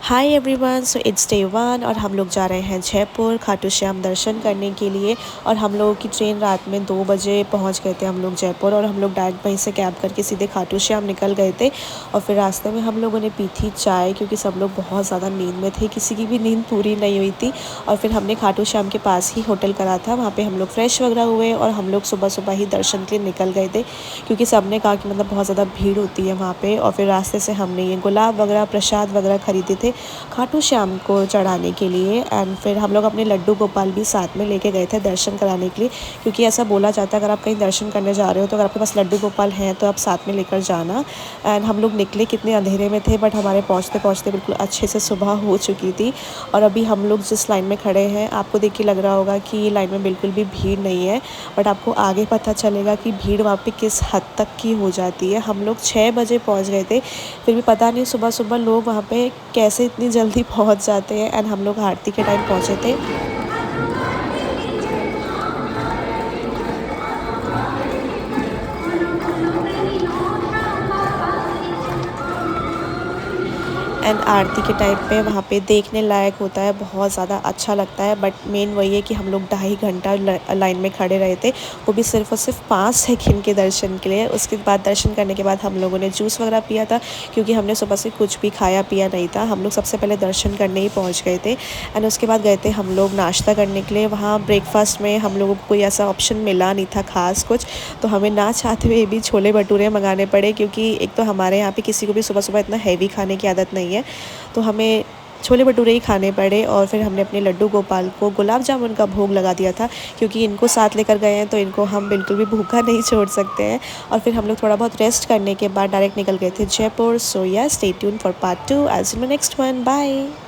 Hi everyone, so it's day 1 और हम लोग जा रहे हैं जयपुर खाटू श्याम दर्शन करने के लिए। और हम लोगों की ट्रेन रात में 2 बजे पहुंच गए थे हम लोग जयपुर, और हम लोग डायरेक्ट वहीं से कैब करके सीधे खाटू श्याम निकल गए थे। और फिर रास्ते में हम लोगों ने पी थी चाय, क्योंकि सब लोग बहुत ज़्यादा नींद में थे, किसी की भी नींद पूरी नहीं हुई थी। और फिर हमने खाटू श्याम के पास ही होटल करा था, वहाँ पर हम लोग फ्रेश वगैरह हुए और हम लोग सुबह सुबह ही दर्शन के लिए निकल गए थे, क्योंकि सब ने कहा कि मतलब बहुत ज़्यादा भीड़ होती है वहाँ पर। और फिर रास्ते से हमने ये गुलाब वगैरह प्रसाद वगैरह खरीदे थे खाटू श्याम को चढ़ाने के लिए। एंड फिर हम लोग अपने लड्डू गोपाल भी साथ में लेके गए थे दर्शन कराने के लिए, क्योंकि ऐसा बोला जाता है अगर आप कहीं दर्शन करने जा रहे हो तो अगर आपके पास लड्डू गोपाल हैं तो आप साथ में लेकर जाना। एंड हम लोग निकले कितने अंधेरे में थे, बट हमारे पहुँचते पहुँचते बिल्कुल अच्छे से सुबह हो चुकी थी। और अभी हम लोग जिस लाइन में खड़े हैं, आपको देख के लग रहा होगा कि लाइन में बिल्कुल भी भीड़ नहीं है, बट आपको आगे पता चलेगा कि भीड़ वहाँ पे किस हद तक की हो जाती है। हम लोग 6 बजे पहुँच गए थे, फिर भी पता नहीं सुबह सुबह लोग वहाँ पे कैसे इतनी जल्दी पहुँच जाते हैं। एंड हम लोग आरती के टाइम पहुँचे थे। एंड आरती के टाइम पे वहाँ पे देखने लायक होता है, बहुत ज़्यादा अच्छा लगता है। बट मेन वही है कि हम लोग 2.5 घंटा लाइन में खड़े रहे थे, वो भी सिर्फ और सिर्फ 5 सेकंड के दर्शन के लिए। उसके बाद दर्शन करने के बाद हम लोगों ने जूस वगैरह पिया था, क्योंकि हमने सुबह से कुछ भी खाया पिया नहीं था। हम लोग सबसे पहले दर्शन करने ही पहुँच गए थे। एंड उसके बाद गए थे हम लोग नाश्ता करने के लिए। वहाँ ब्रेकफास्ट में हम लोगों को कोई ऐसा ऑप्शन मिला नहीं था खास कुछ, तो हमें ना चाहते हुए भी छोले भटूरे मंगाने पड़े, क्योंकि एक तो हमारे यहाँ पे किसी को भी सुबह सुबह इतना हैवी खाने की आदत नहीं है, तो हमें छोले भटूरे ही खाने पड़े। और फिर हमने अपने लड्डू गोपाल को गुलाब जामुन का भोग लगा दिया था, क्योंकि इनको साथ लेकर गए हैं तो इनको हम बिल्कुल भी भूखा नहीं छोड़ सकते हैं। और फिर हम लोग थोड़ा बहुत रेस्ट करने के बाद डायरेक्ट निकल गए थे Jaipur. So yeah stay tuned for part 2 as in my next one. Bye.